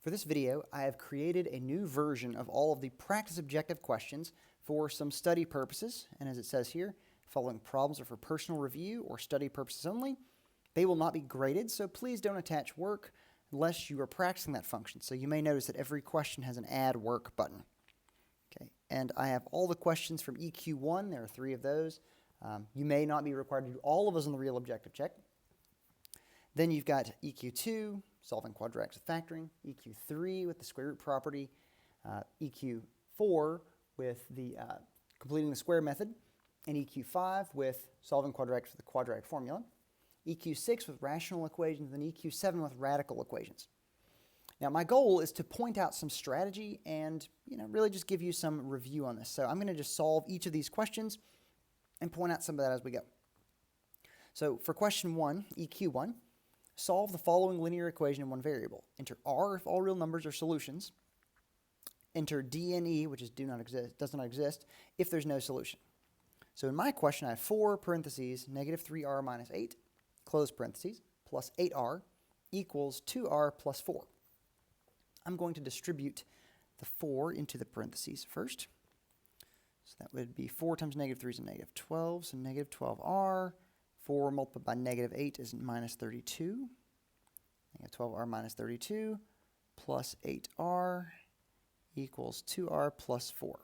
For this video, I have created a new version of all of the practice objective questions for some study purposes. And as it says here, following problems are for personal review or study purposes only. They will not be graded, so please don't attach work unless you are practicing that function. So you may notice that every question has an add work button. Okay, and I have all the questions from EQ1. There are 3 of those. You may not be required to do all of those on the real objective check. Then you've got EQ2, solving quadratics with factoring, EQ3 with the square root property, EQ4 with the completing the square method, and EQ5 with solving quadratics with the quadratic formula, EQ6 with rational equations, and EQ7 with radical equations. Now my goal is to point out some strategy and really just give you some review on this. So I'm going to just solve each of these questions and point out some of that as we go. So for question 1, EQ1, solve the following linear equation in one variable. Enter R if all real numbers are solutions. Enter D and E, which is does not exist, if there's no solution. So in my question, I have 4 parentheses, negative 3R minus 8, close parentheses, plus 8R equals 2R plus 4. I'm going to distribute the 4 into the parentheses first. So that would be 4 times negative 3 is a negative 12, so negative 12R. 4 multiplied by negative 8 is minus 32. Negative 12R minus 32 plus 8R equals 2R plus 4.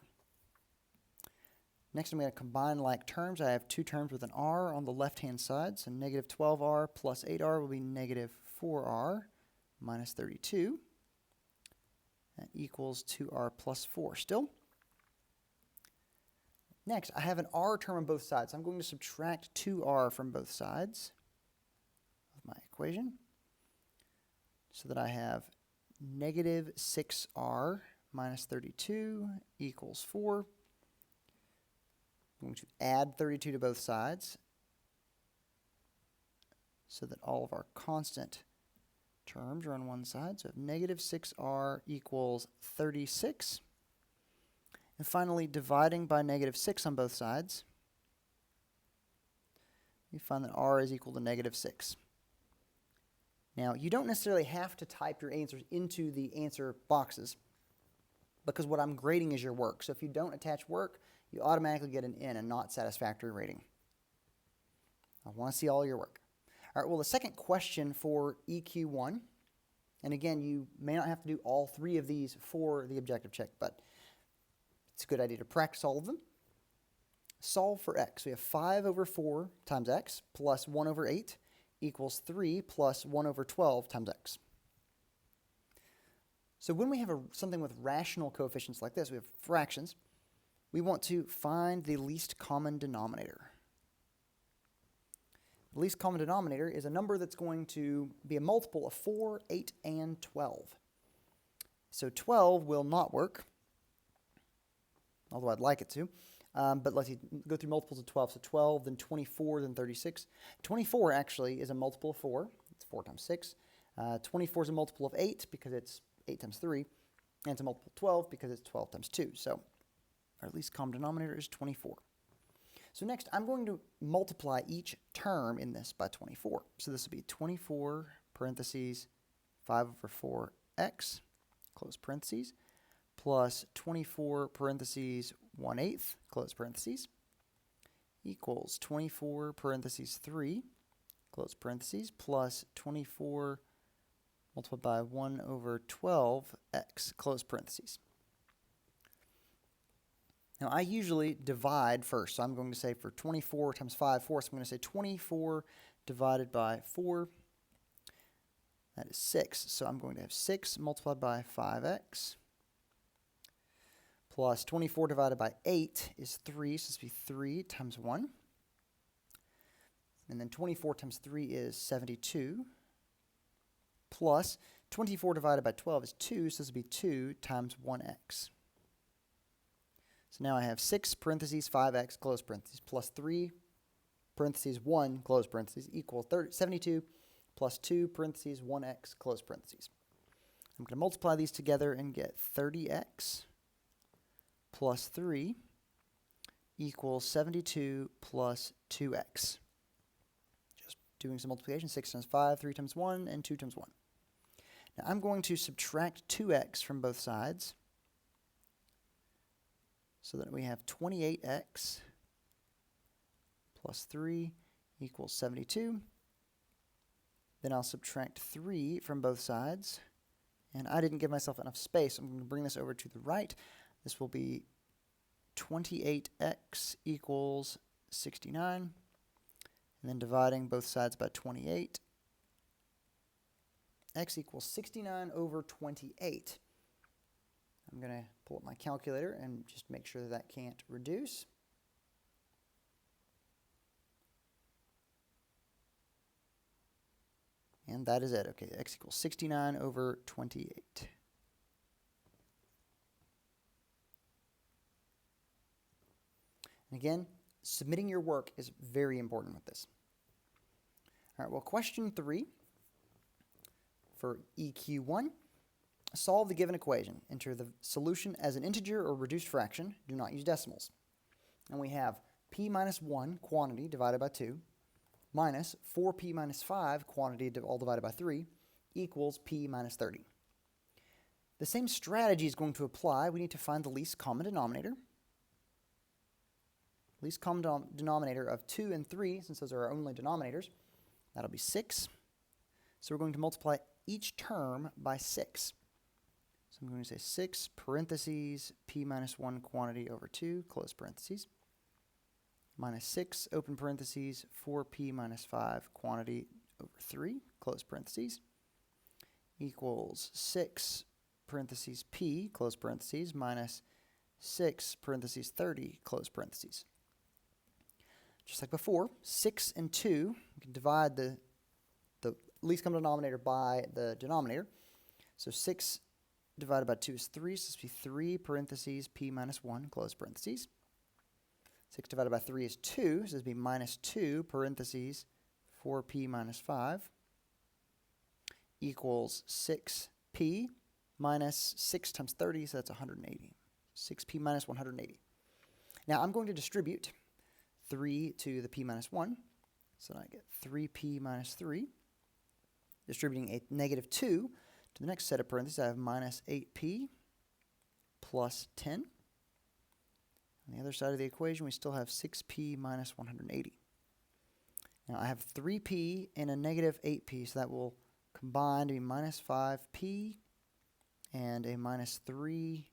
Next, I'm going to combine like terms. I have 2 terms with an R on the left-hand side. So negative 12R plus 8R will be negative 4R minus 32. That equals 2R plus 4 still. Next, I have an R term on both sides. So I'm going to subtract 2R from both sides of my equation so that I have negative 6R minus 32 equals 4. I'm going to add 32 to both sides so that all of our constant terms are on one side. So negative 6R equals 36. And finally, dividing by negative 6 on both sides, you find that R is equal to negative 6. Now, you don't necessarily have to type your answers into the answer boxes because what I'm grading is your work. So if you don't attach work, you automatically get an N, a not satisfactory rating. I want to see all your work. All right, well, the second question for EQ1, and again, you may not have to do all 3 of these for the objective check, but it's a good idea to practice all of them. Solve for x. We have 5 over 4 times x plus 1 over 8 equals 3 plus 1 over 12 times x. So when we have something with rational coefficients like this, we have fractions, we want to find the least common denominator. The least common denominator is a number that's going to be a multiple of 4, 8, and 12. So 12 will not work, although I'd like it to. But let's go through multiples of 12. So 12, then 24, then 36. 24 actually is a multiple of 4. It's 4 times 6. 24 is a multiple of 8 because it's 8 times 3. And it's a multiple of 12 because it's 12 times 2. So our least common denominator is 24. So next, I'm going to multiply each term in this by 24. So this will be 24 parentheses 5 over 4x, close parentheses, plus 24 parentheses 1/8, close parentheses, equals 24 parentheses 3, close parentheses, plus 24 multiplied by 1 over 12x, close parentheses. Now I usually divide first, so I'm going to say for 24 times 5, 4, so I'm going to say 24 divided by 4, that is 6. So I'm going to have 6 multiplied by 5x, plus 24 divided by 8 is 3, so this will be 3 times 1. And then 24 times 3 is 72, plus 24 divided by 12 is 2, so this will be 2 times 1x. So now I have 6 parentheses 5x, close parentheses, plus 3 parentheses 1, close parentheses, equals 72, plus 2 parentheses 1x, close parentheses. I'm going to multiply these together and get 30x plus 3 equals 72 plus 2x. Just doing some multiplication, 6 times 5, 3 times 1, and 2 times 1. Now I'm going to subtract 2x from both sides so that we have 28x plus 3 equals 72. Then I'll subtract 3 from both sides. And I didn't give myself enough space. I'm going to bring this over to the right. This will be 28x equals 69. And then dividing both sides by 28. X equals 69 over 28. I'm going to pull up my calculator and just make sure that that can't reduce. And that is it. Okay, x equals 69 over 28. And again, submitting your work is very important with this. All right, well, question 3 for EQ1. Solve the given equation. Enter the solution as an integer or reduced fraction. Do not use decimals. And we have p minus 1 quantity divided by 2 minus 4p minus 5 quantity all divided by 3 equals p minus 30. The same strategy is going to apply. We need to find the least common denominator. Least common denominator of 2 and 3, since those are our only denominators. That'll be 6. So we're going to multiply each term by 6. So I'm going to say 6 parentheses p minus 1 quantity over 2, close parentheses, minus 6, open parentheses, 4p minus 5 quantity over 3, close parentheses, equals 6 parentheses p, close parentheses, minus 6 parentheses 30, close parentheses. Just like before, 6 and 2, we can divide the least common denominator by the denominator. So 6 divided by 2 is 3, so this will be 3 parentheses p minus 1, close parentheses. 6 divided by 3 is 2, so this will be minus 2 parentheses 4p minus 5 equals 6p minus 6 times 30, so that's 180. 6p minus 180. Now I'm going to distribute 3 to the p minus 1, so I get 3p minus 3. Distributing a negative 2 to the next set of parentheses, I have minus 8p plus 10. On the other side of the equation, we still have 6p minus 180. Now I have 3p and a negative 8p, so that will combine to be minus 5p, and a minus 3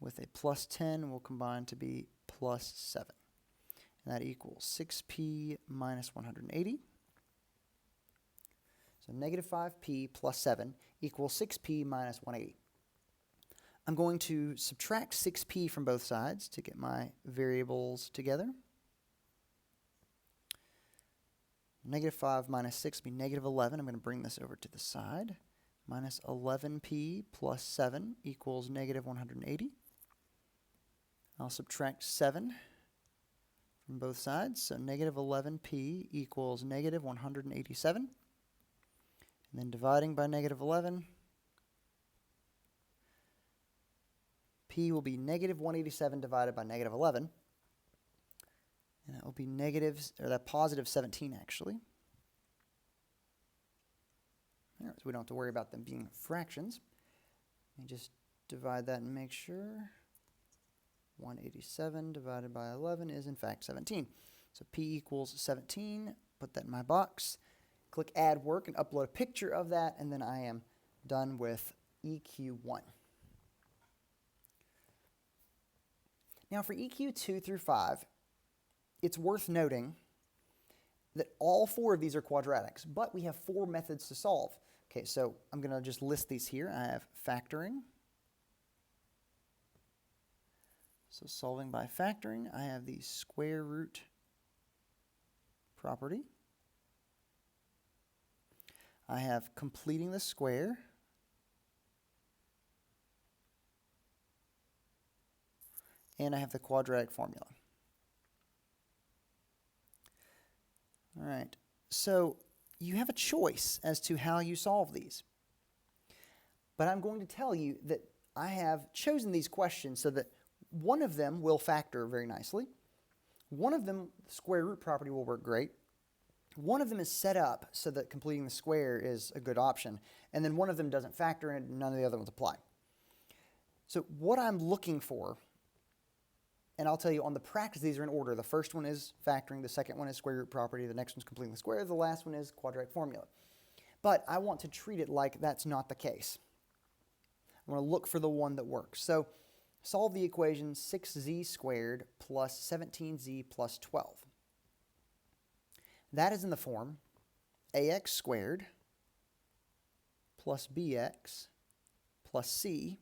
with a plus 10 will combine to be plus 7. And that equals 6p minus 180. So negative 5p plus 7 equals 6p minus 180. I'm going to subtract 6p from both sides to get my variables together. Negative 5 minus 6 will be negative 11. I'm going to bring this over to the side. Minus 11p plus 7 equals negative 180. I'll subtract 7 from both sides. So negative 11p equals negative 187. And then dividing by negative 11, p will be negative 187 divided by negative 11. And that will be positive 17 actually. All right, so we don't have to worry about them being fractions. Let me just divide that and make sure. 187 divided by 11 is in fact 17. So p equals 17. Put that in my box. Click Add Work and upload a picture of that, and then I am done with EQ1. Now for EQ2 through 5, it's worth noting that all 4 of these are quadratics, but we have 4 methods to solve. Okay, so I'm going to just list these here. I have factoring. So solving by factoring, I have the square root property. I have completing the square. And I have the quadratic formula. All right, so you have a choice as to how you solve these. But I'm going to tell you that I have chosen these questions so that one of them will factor very nicely. One of them, the square root property, will work great. one of them is set up so that completing the square is a good option, and then one of them doesn't factor in it, and none of the other ones apply. So what I'm looking for, and I'll tell you on the practice, these are in order. The first one is factoring, the second one is square root property, the next one's completing the square, the last one is quadratic formula. But I want to treat it like that's not the case. I want to look for the one that works. So solve the equation 6z squared plus 17z plus 12. That is in the form ax squared plus bx plus c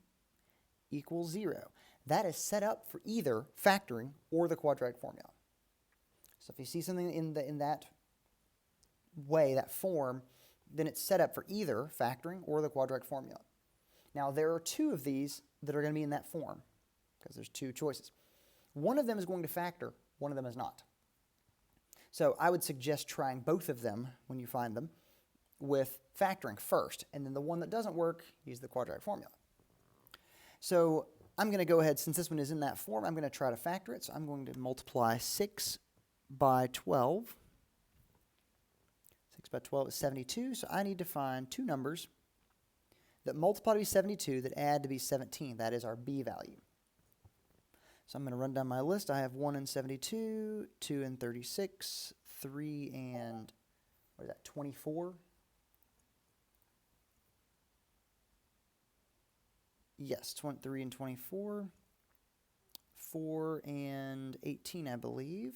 equals 0. That is set up for either factoring or the quadratic formula. So if you see something in that way, that form, then it's set up for either factoring or the quadratic formula. Now, there are two of these that are going to be in that form because there's two choices. One of them is going to factor, one of them is not. So I would suggest trying both of them when you find them with factoring first, and then the one that doesn't work, use the quadratic formula. So I'm going to go ahead, since this one is in that form, I'm going to try to factor it. So I'm going to multiply 6 by 12. 6 by 12 is 72, so I need to find two numbers that multiply to be 72 that add to be 17. That is our b value. So I'm going to run down my list. I have 1 and 72, 2 and 36, 3 and, 24? Yes, 23 and 24, 4 and 18, I believe.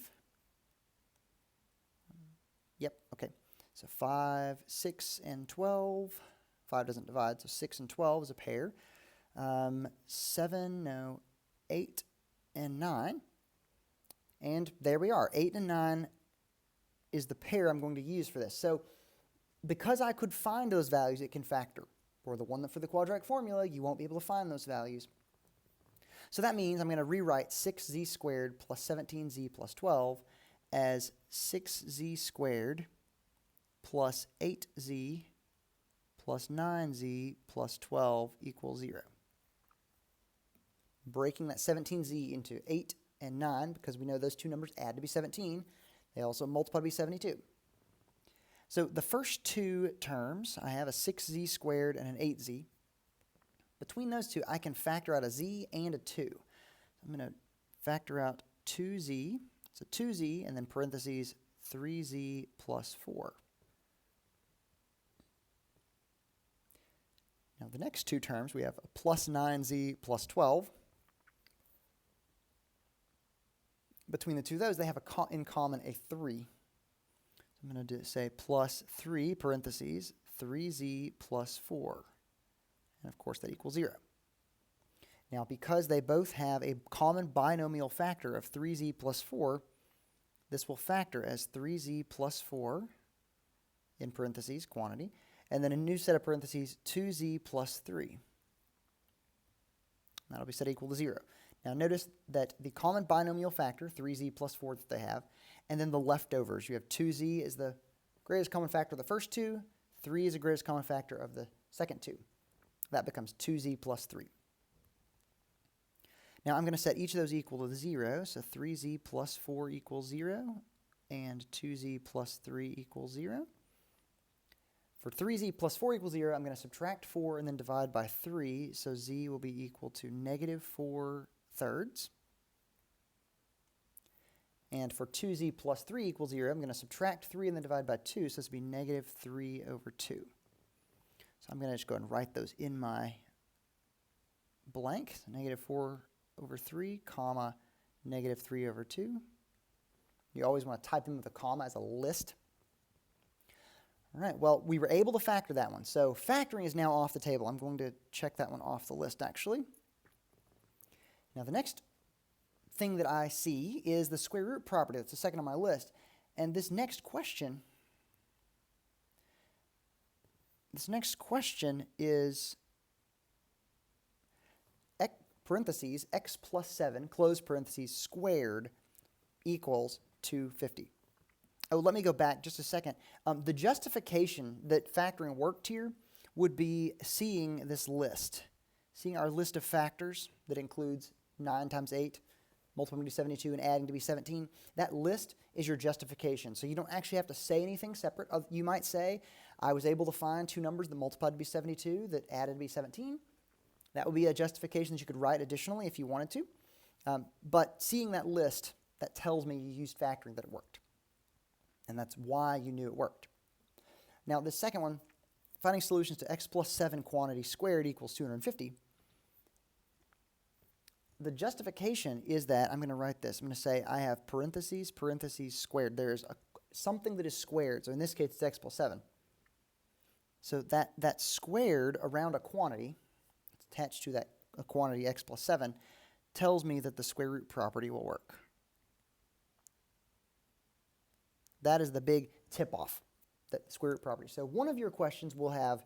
Yep, okay. So 5, 6, and 12. 5 doesn't divide, so 6 and 12 is a pair. 8 and 9. And there we are. 8 and 9 is the pair I'm going to use for this. So because I could find those values, it can factor. For the one that for the quadratic formula, you won't be able to find those values. So that means I'm going to rewrite 6z squared plus 17z plus 12 as 6z squared plus 8z plus 9z plus 12 equals 0. Breaking that 17z into 8 and 9, because we know those two numbers add to be 17. They also multiply to be 72. So the first two terms, I have a 6z squared and an 8z. Between those two, I can factor out a z and a 2. I'm going to factor out 2z, so 2z, and then parentheses 3z plus 4. Now the next two terms, we have a plus 9z plus 12. Between the two of those, they have in common a 3. I'm going to say plus 3, parentheses, 3z plus 4. And of course, that equals 0. Now, because they both have a common binomial factor of 3z plus 4, this will factor as 3z plus 4, in parentheses, quantity, and then a new set of parentheses, 2z plus 3. That'll be set equal to 0. Now, notice that the common binomial factor, 3z plus 4 that they have, and then the leftovers. You have 2z is the greatest common factor of the first two. 3 is the greatest common factor of the second two. That becomes 2z plus 3. Now I'm going to set each of those equal to 0. So 3z plus 4 equals 0, and 2z plus 3 equals 0. For 3z plus 4 equals 0, I'm going to subtract 4 and then divide by 3. So z will be equal to negative 4 thirds. And for 2z plus 3 equals 0, I'm going to subtract 3 and then divide by 2, so this will be negative 3 over 2. So I'm going to just go ahead and write those in my blank. So negative 4 over 3, comma, negative 3 over 2. You always want to type them with a comma as a list. All right, well, we were able to factor that one. So factoring is now off the table. I'm going to check that one off the list, actually. Now, the next thing that I see is the square root property. That's the second on my list. And this next question is parentheses x plus 7, close parentheses, squared equals 250. Oh, let me go back just a second. The justification that factoring worked here would be seeing this list, seeing our list of factors that includes 9 times 8 multiplying to be 72 and adding to be 17. That list is your justification. So you don't actually have to say anything separate. You might say, I was able to find two numbers that multiplied to be 72 that added to be 17. That would be a justification that you could write additionally if you wanted to. But seeing that list, that tells me you used factoring, that it worked. And that's why you knew it worked. Now, the second one, finding solutions to x plus 7 quantity squared equals 250. The justification is that, I'm going to write this. I'm going to say I have parentheses, parentheses squared. There's something that is squared. So in this case, it's x plus 7. So that squared around a quantity, it's attached to that a quantity x plus 7, tells me that the square root property will work. That is the big tip-off, that square root property. So one of your questions will have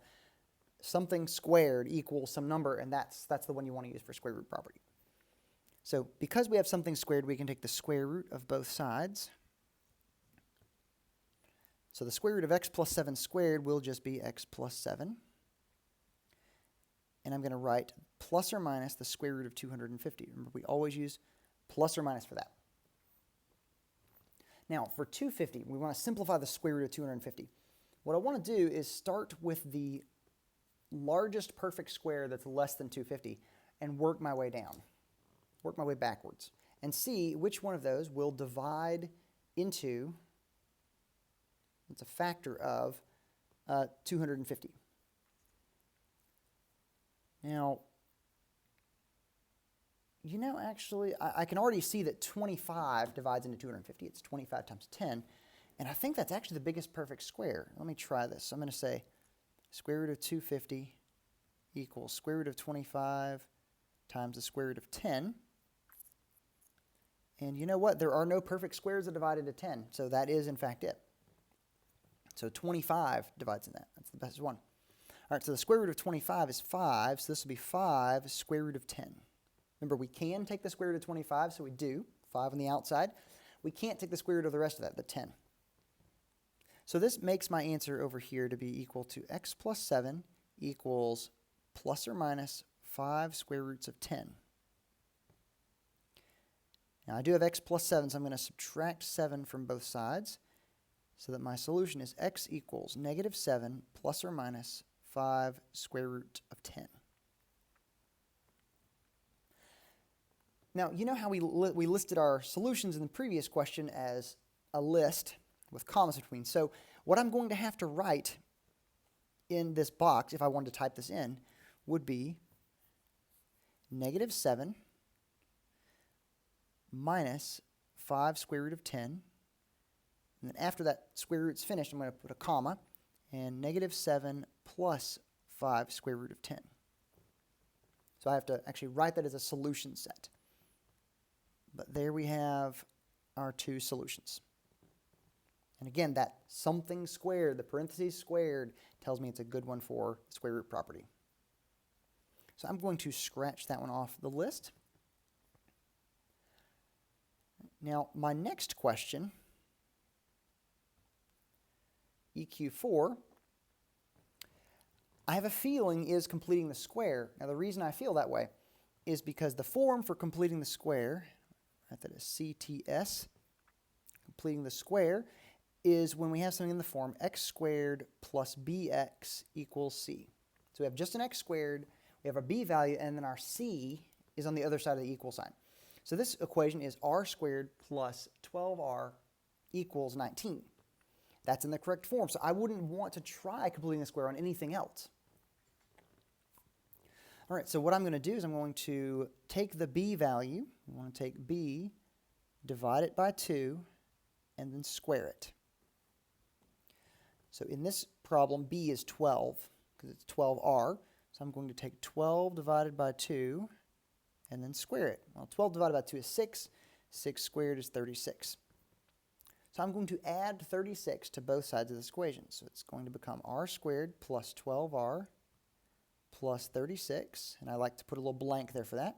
something squared equals some number, and that's the one you want to use for square root property. So because we have something squared, we can take the square root of both sides. So the square root of x plus 7 squared will just be x plus 7. And I'm going to write plus or minus the square root of 250. Remember, we always use plus or minus for that. Now, for 250, we want to simplify the square root of 250. What I want to do is start with the largest perfect square that's less than 250 and work my way down. Work my way backwards and see which one of those will divide into, it's a factor of 250. Now, you know, actually, I can already see that 25 divides into 250. It's 25 times 10. And I think that's actually the biggest perfect square. Let me try this. So I'm going to say square root of 250 equals square root of 25 times the square root of 10. And you know what? There are no perfect squares that divide into 10. So that is, in fact, it. So 25 divides in that. That's the best one. All right, so the square root of 25 is 5. So this will be 5 square root of 10. Remember, we can take the square root of 25, so we do. 5 on the outside. We can't take the square root of the rest of that, the 10. So this makes my answer over here to be equal to x plus 7 equals plus or minus 5 square roots of 10. Now I do have x plus 7, so I'm going to subtract 7 from both sides so that my solution is x equals negative 7 plus or minus 5 square root of 10. Now, you know how we listed our solutions in the previous question as a list with commas between. So what I'm going to have to write in this box, if I wanted to type this in, would be negative 7 minus 5 square root of 10. And then after that square root's finished, I'm going to put a comma, and negative 7 plus 5 square root of 10. So I have to actually write that as a solution set. But there we have our two solutions. And again, that something squared, the parentheses squared, tells me it's a good one for the square root property. So I'm going to scratch that one off the list. Now, my next question, EQ4, I have a feeling is completing the square. Now, the reason I feel that way is because the form for completing the square, that is CTS, completing the square, is when we have something in the form x squared plus bx equals c. So we have just an x squared, we have our b value, and then our c is on the other side of the equal sign. So this equation is r squared plus 12r equals 19. That's in the correct form, so I wouldn't want to try completing the square on anything else. All right, so what I'm going to do is I'm going to take the b value, I want to take b, divide it by 2, and then square it. So in this problem, b is 12, because it's 12r. So I'm going to take 12 divided by 2, and then square it. Well, 12 divided by 2 is 6. 6 squared is 36. So I'm going to add 36 to both sides of this equation. So it's going to become r squared plus 12r plus 36, and I like to put a little blank there for that,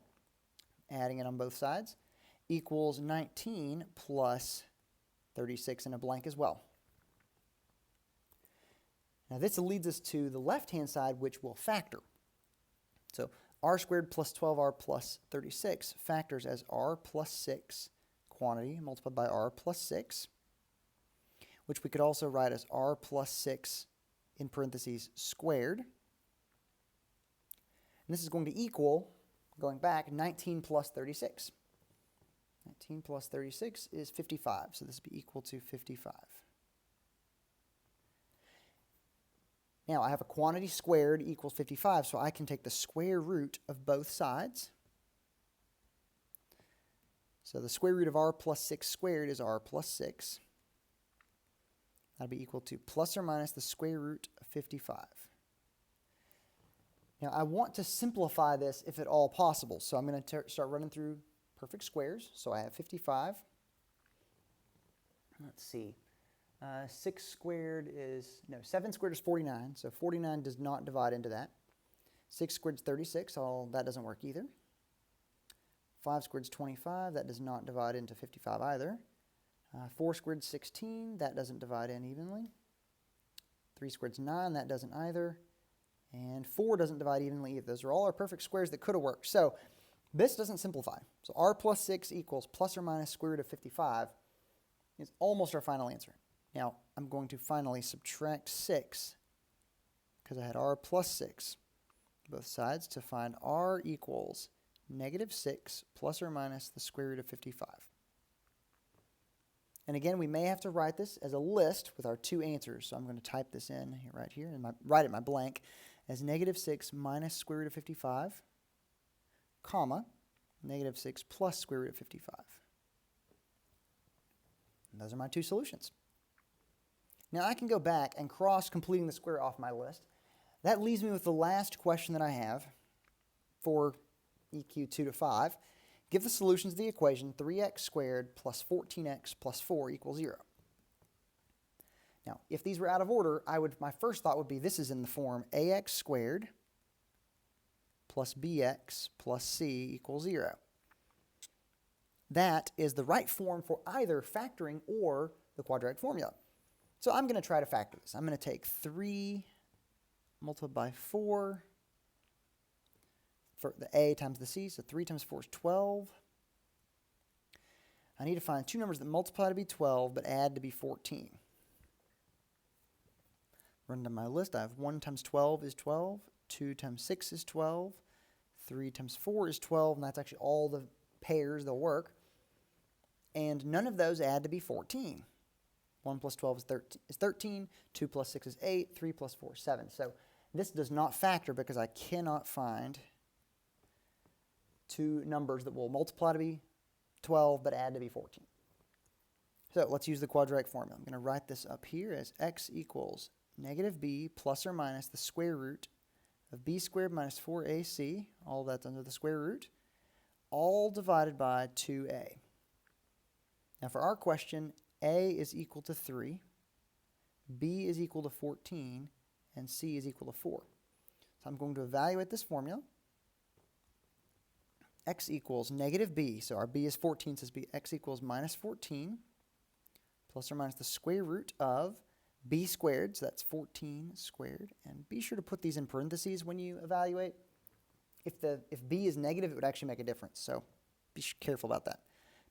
adding it on both sides, equals 19 plus 36 and a blank as well. Now this leads us to the left-hand side, which will factor. So r squared plus 12r plus 36 factors as r plus 6 quantity multiplied by r plus 6, which we could also write as r plus 6 in parentheses squared. And this is going to equal, going back, 19 plus 36. 19 plus 36 is 55, so this would be equal to 55. Now, I have a quantity squared equals 55, so I can take the square root of both sides. So the square root of r plus 6 squared is r plus 6. That'll be equal to plus or minus the square root of 55. Now, I want to simplify this if at all possible, so I'm going to start running through perfect squares. So I have 55. Let's see. 7 squared is 49, so 49 does not divide into that. 6 squared is 36, that doesn't work either. 5 squared is 25, that does not divide into 55 either. 4 squared is 16, that doesn't divide in evenly. 3 squared is 9, that doesn't either. And 4 doesn't divide evenly either. Those are all our perfect squares that could have worked. So this doesn't simplify. So r plus 6 equals plus or minus square root of 55 is almost our final answer. Now, I'm going to finally subtract 6 because I had r plus 6 both sides to find r equals negative 6 plus or minus the square root of 55. And again, we may have to write this as a list with our two answers. So I'm going to type this in right here and write it in my blank as negative 6 minus square root of 55, comma, negative 6 plus square root of 55. And those are my two solutions. Now I can go back and cross completing the square off my list. That leaves me with the last question that I have for EQ 2 to 5. Give the solutions to the equation 3x squared plus 14x plus 4 equals 0. Now, if these were out of order, my first thought would be this is in the form ax squared plus bx plus c equals 0. That is the right form for either factoring or the quadratic formula. So I'm going to try to factor this. I'm going to take 3 multiplied by 4 for the a times the c, so 3 times 4 is 12. I need to find two numbers that multiply to be 12 but add to be 14. Run down my list. I have 1 times 12 is 12, 2 times 6 is 12, 3 times 4 is 12, and that's actually all the pairs that'll work. And none of those add to be 14. 1 plus 12 is 13, 2 plus 6 is 8, 3 plus 4 is 7. So this does not factor because I cannot find two numbers that will multiply to be 12 but add to be 14. So let's use the quadratic formula. I'm going to write this up here as x equals negative b plus or minus the square root of b squared minus 4ac, all that's under the square root, all divided by 2a. Now for our question, a is equal to 3, b is equal to 14, and c is equal to 4. So I'm going to evaluate this formula. X equals negative b, so our b is 14, says b, x equals minus 14 plus or minus the square root of b squared, so that's 14 squared. And be sure to put these in parentheses when you evaluate. If b is negative, it would actually make a difference, so be careful about that.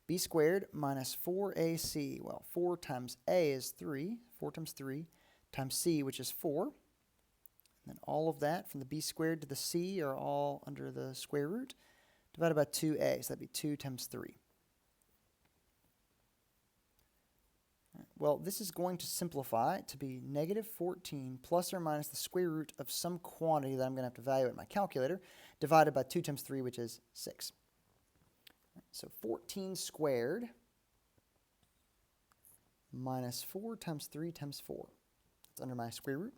B squared minus 4ac, well, 4 times a is 3, 4 times 3, times c, which is 4. And then all of that from the b squared to the c are all under the square root, divided by 2a, so that'd be 2 times 3. Well, this is going to simplify to be negative 14 plus or minus the square root of some quantity that I'm going to have to evaluate in my calculator, divided by 2 times 3, which is 6. So 14 squared minus 4 times 3 times 4. That's under my square root.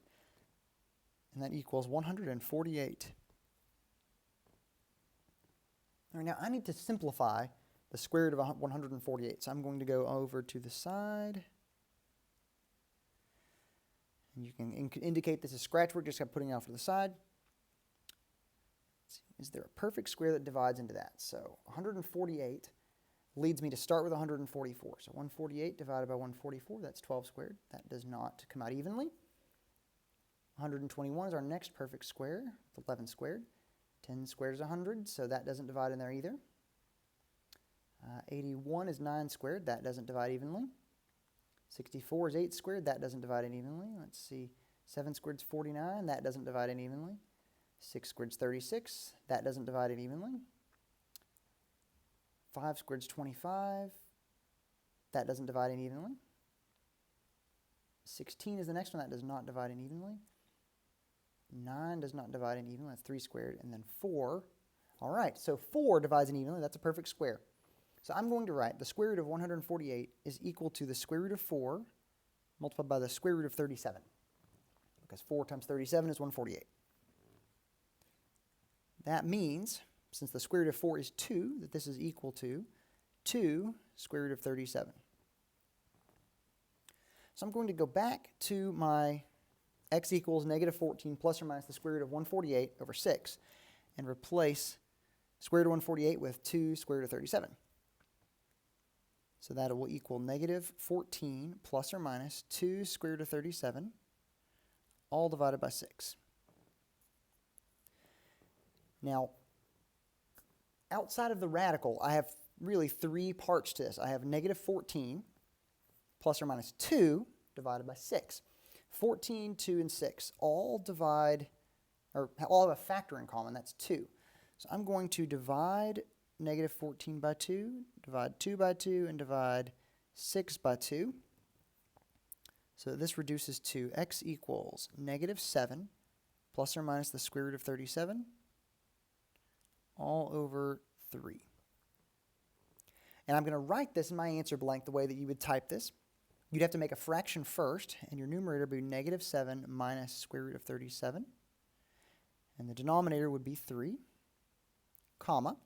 And that equals 148. All right, now I need to simplify the square root of 148. So I'm going to go over to the side. And you can indicate this is scratch work, just by putting it off to the side. Is there a perfect square that divides into that? So 148 leads me to start with 144. So 148 divided by 144, that's 12 squared. That does not come out evenly. 121 is our next perfect square, 11 squared. 10 squared is 100, so that doesn't divide in there either. 81 is 9 squared, that doesn't divide evenly. 64 is 8 squared, that doesn't divide in evenly. Let's see, 7 squared is 49, that doesn't divide in evenly. 6 squared is 36, that doesn't divide in evenly. 5 squared is 25, that doesn't divide in evenly. 16 is the next one, that does not divide in evenly. 9 does not divide in evenly, that's 3 squared, and then 4. All right, so 4 divides in evenly, that's a perfect square. So I'm going to write the square root of 148 is equal to the square root of 4 multiplied by the square root of 37. Because 4 times 37 is 148. That means, since the square root of 4 is 2, that this is equal to 2 square root of 37. So I'm going to go back to my x equals negative 14 plus or minus the square root of 148 over 6 and replace square root of 148 with 2 square root of 37. So that will equal negative 14 plus or minus 2 square root of 37, all divided by 6. Now, outside of the radical, I have really 3 parts to this. I have negative 14 plus or minus 2 divided by 6. 14, 2, and 6 all divide, or all have a factor in common, that's 2. So I'm going to divide negative 14 by 2, divide 2 by 2, and divide 6 by 2. So this reduces to x equals negative 7 plus or minus the square root of 37 all over 3. And I'm going to write this in my answer blank the way that you would type this. You'd have to make a fraction first, and your numerator would be negative 7 minus square root of 37. And the denominator would be 3, comma,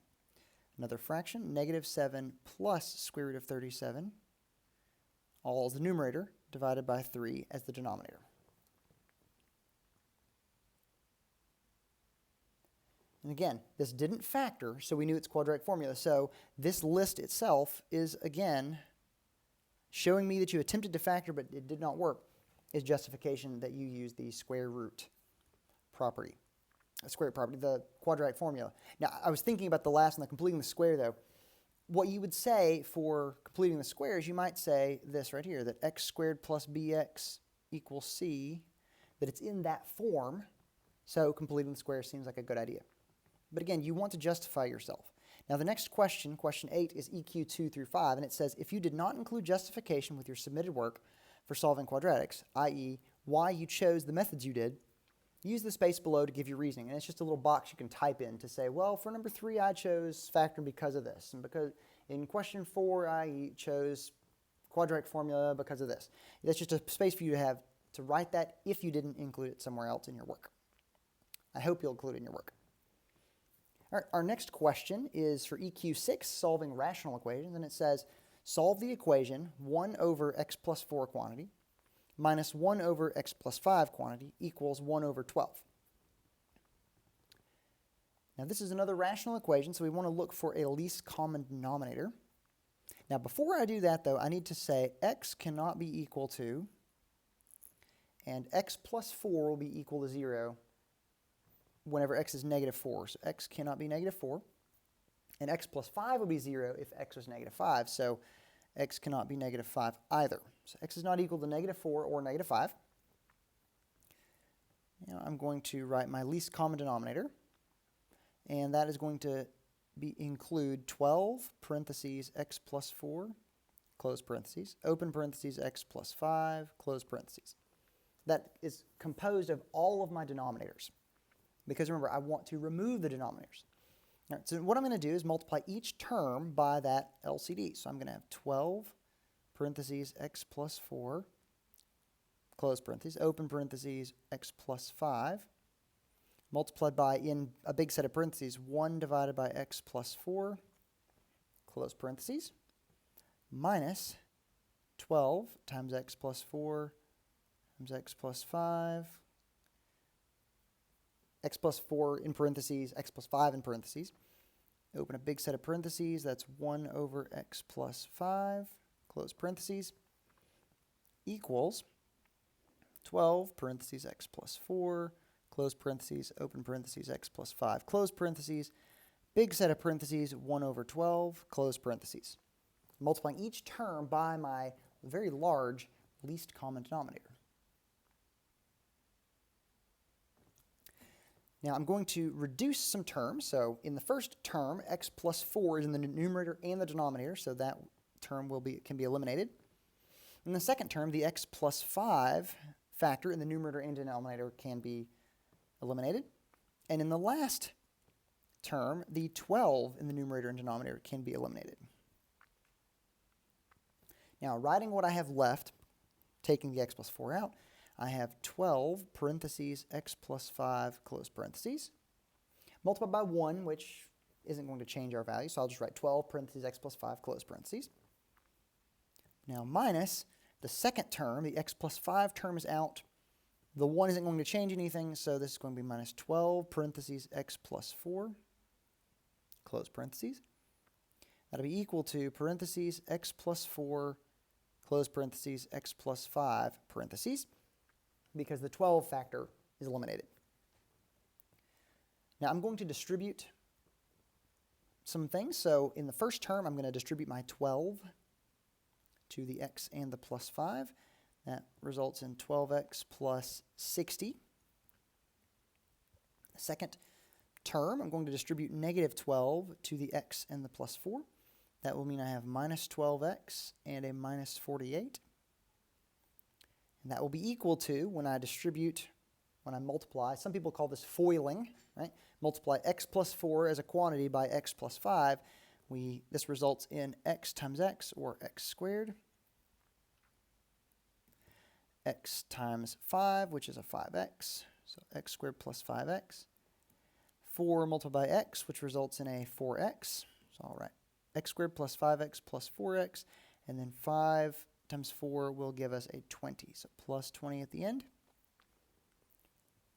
another fraction, negative 7 plus square root of 37, all as the numerator, divided by 3 as the denominator. And again, this didn't factor, so we knew it's quadratic formula. So this list itself is, again, showing me that you attempted to factor but it did not work, is justification that you use the square root property. Square property, the quadratic formula. Now, I was thinking about the last one, the completing the square, though. What you would say for completing the squares, you might say this right here, that x squared plus bx equals c, that it's in that form, so completing the square seems like a good idea. But again, you want to justify yourself. Now, the next question, question 8, is EQ2 through 5, and it says, if you did not include justification with your submitted work for solving quadratics, i.e., why you chose the methods you did, use the space below to give your reasoning. And it's just a little box you can type in to say, well, for number 3, I chose factoring because of this. And because in question 4, I chose quadratic formula because of this. That's just a space for you to have to write that if you didn't include it somewhere else in your work. I hope you'll include it in your work. All right, our next question is for EQ6, solving rational equations. And it says, solve the equation 1 over x plus 4 quantity minus 1 over x plus 5 quantity equals 1 over 12. Now this is another rational equation, so we want to look for a least common denominator. Now before I do that, though, I need to say x cannot be equal to, and x plus 4 will be equal to 0 whenever x is negative 4. So x cannot be negative 4. And x plus 5 will be 0 if x was negative 5. So x cannot be negative 5 either. So x is not equal to negative 4 or negative 5. Now I'm going to write my least common denominator. And that is going to include 12 parentheses x plus 4, close parentheses, open parentheses x plus 5, close parentheses. That is composed of all of my denominators. Because remember, I want to remove the denominators. All right, so what I'm going to do is multiply each term by that LCD. So I'm going to have 12 parentheses x plus 4, close parentheses, open parentheses, x plus 5, multiplied by, in a big set of parentheses, 1 divided by x plus 4, close parentheses, minus 12 times x plus 4 times x plus 5, x plus 4 in parentheses, x plus 5 in parentheses. Open a big set of parentheses, that's 1 over x plus 5, close parentheses, equals 12 parentheses x plus 4, close parentheses, open parentheses, x plus 5, close parentheses, big set of parentheses, 1 over 12, close parentheses. Multiplying each term by my very large least common denominator. Now I'm going to reduce some terms. So in the first term, x plus 4 is in the numerator and the denominator, so that term can be eliminated. In the second term, the x plus 5 factor in the numerator and denominator can be eliminated. And in the last term, the 12 in the numerator and denominator can be eliminated. Now, writing what I have left, taking the x plus 4 out, I have 12 parentheses x plus 5 close parentheses, multiplied by 1, which isn't going to change our value, so I'll just write 12 parentheses x plus 5 close parentheses. Now, minus the second term, the x plus 5 term is out. The 1 isn't going to change anything, so this is going to be minus 12 parentheses x plus 4 close parentheses. That'll be equal to parentheses x plus 4 close parentheses x plus 5 parentheses, because the 12 factor is eliminated. Now I'm going to distribute some things. So in the first term, I'm going to distribute my 12 to the x and the plus 5. That results in 12x plus 60. The second term, I'm going to distribute negative 12 to the x and the plus 4. That will mean I have minus 12x and a minus 48. And that will be equal to, when I multiply, some people call this foiling, right? Multiply x plus 4 as a quantity by x plus 5. This results in x times x, or x squared. X times 5, which is a 5x, so x squared plus 5x. 4 multiplied by x, which results in a 4x. So I'll write x squared plus 5x plus 4x, and then 5 times 4 will give us a 20, so plus 20 at the end.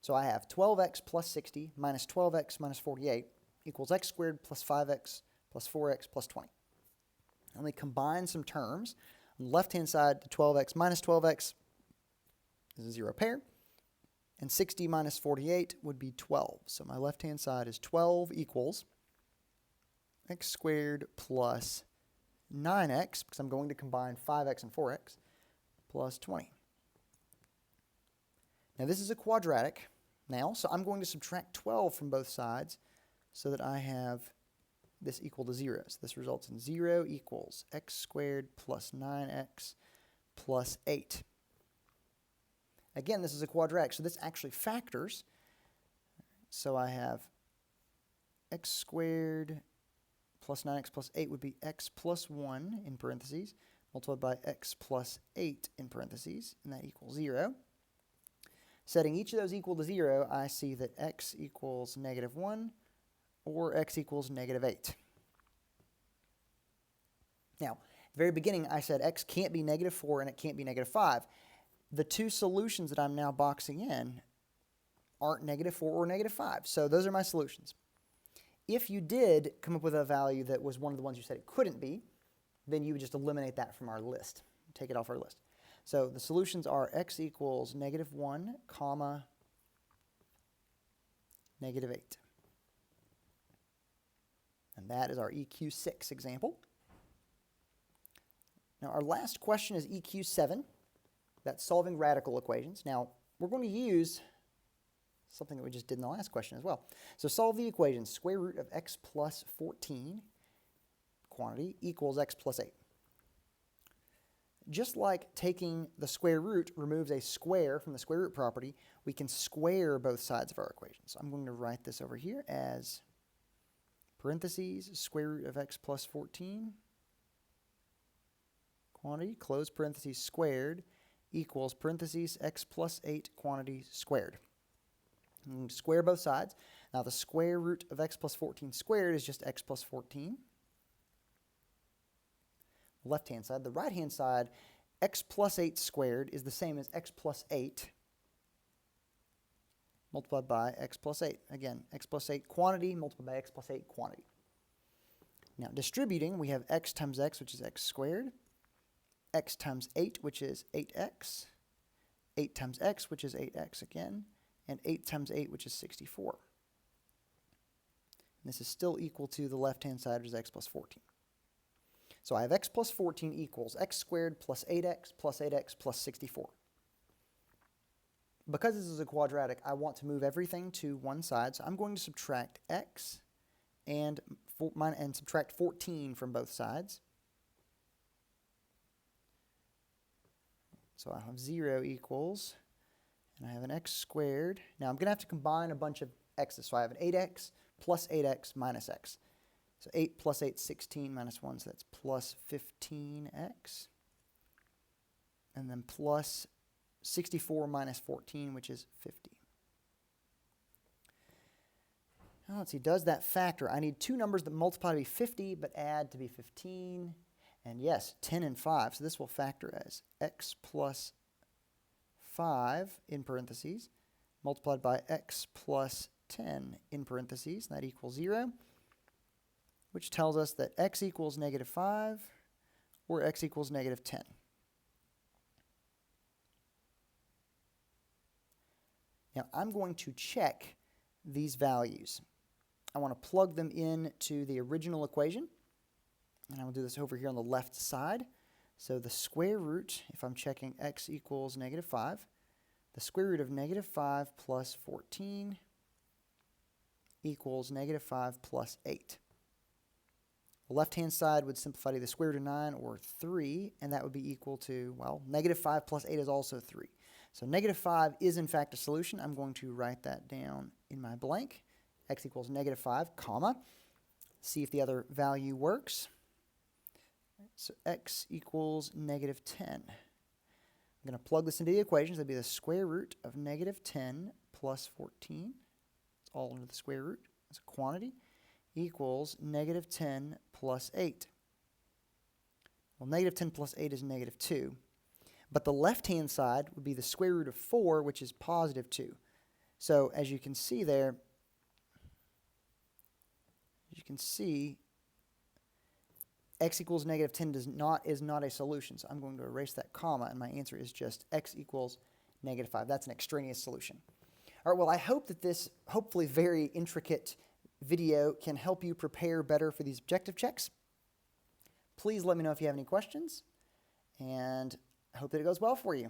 So I have 12x plus 60 minus 12x minus 48 equals x squared plus 5x plus 4x plus 20. And we combine some terms. On the left-hand side, the 12x minus 12x is a zero pair, and 60 minus 48 would be 12. So my left-hand side is 12 equals x squared plus 9x, because I'm going to combine 5x and 4x, plus 20. Now this is a quadratic now, so I'm going to subtract 12 from both sides so that I have this equal to 0. So this results in 0 equals x squared plus 9x plus 8. Again, this is a quadratic, so this actually factors. So I have x squared plus 9x plus 8 would be x plus 1 in parentheses, multiplied by x plus 8 in parentheses, and that equals 0. Setting each of those equal to 0, I see that x equals negative 1 or x equals negative 8. Now, at the very beginning, I said x can't be negative 4 and it can't be negative 5. The two solutions that I'm now boxing in aren't negative 4 or negative 5, so those are my solutions. If you did come up with a value that was one of the ones you said it couldn't be, then you would just eliminate that from our list, take it off our list. So the solutions are x equals negative 1, comma, negative 8. And that is our EQ6 example. Now our last question is EQ7. That's solving radical equations. Now we're going to use something that we just did in the last question as well. So solve the equation square root of x plus 14 quantity equals x plus 8. Just like taking the square root removes a square from the square root property, we can square both sides of our equation. So I'm going to write this over here as parentheses square root of x plus 14 quantity, close parentheses, squared equals parentheses x plus 8 quantity squared. I'm going to square both sides. Now the square root of x plus 14 squared is just x plus 14. Left-hand side. The right-hand side, x plus 8 squared is the same as x plus 8 multiplied by x plus 8. Again, x plus 8 quantity multiplied by x plus 8 quantity. Now distributing, we have x times x, which is x squared, x times 8, which is 8x, 8 times x, which is 8x again, and 8 times 8, which is 64. And this is still equal to the left-hand side, which is x plus 14. So I have x plus 14 equals x squared plus 8x plus 8x plus 64. Because this is a quadratic, I want to move everything to one side, so I'm going to subtract x and subtract 14 from both sides. So I have 0 equals, and I have an x squared. Now I'm going to have to combine a bunch of x's. So I have an 8x plus 8x minus x. So 8 plus 8 is 16 minus 1, so that's plus 15x. And then plus 64 minus 14, which is 50. Now let's see, does that factor? I need two numbers that multiply to be 50, but add to be 15. And yes, 10 and 5. So this will factor as x plus 5 in parentheses multiplied by x plus 10 in parentheses. And that equals 0, which tells us that x equals negative 5 or x equals negative 10. Now I'm going to check these values. I want to plug them into the original equation. And I will do this over here on the left side. So the square root, if I'm checking x equals negative 5, the square root of negative 5 plus 14 equals negative 5 plus 8. The left-hand side would simplify to the square root of 9 or 3, and that would be equal to, well, negative 5 plus 8 is also 3. So negative 5 is, in fact, a solution. I'm going to write that down in my blank. X equals negative 5, comma. See if the other value works. So x equals negative 10. I'm going to plug this into the equations. That'd be the square root of negative 10 plus 14. It's all under the square root. It's a quantity. Equals negative 10 plus 8. Well, negative 10 plus 8 is negative 2. But the left-hand side would be the square root of 4, which is positive 2. So as you can see there, x equals negative 10 is not a solution. So I'm going to erase that comma, and my answer is just x equals negative 5. That's an extraneous solution. All right, well, I hope that this hopefully very intricate video can help you prepare better for these objective checks. Please let me know if you have any questions, and I hope that it goes well for you.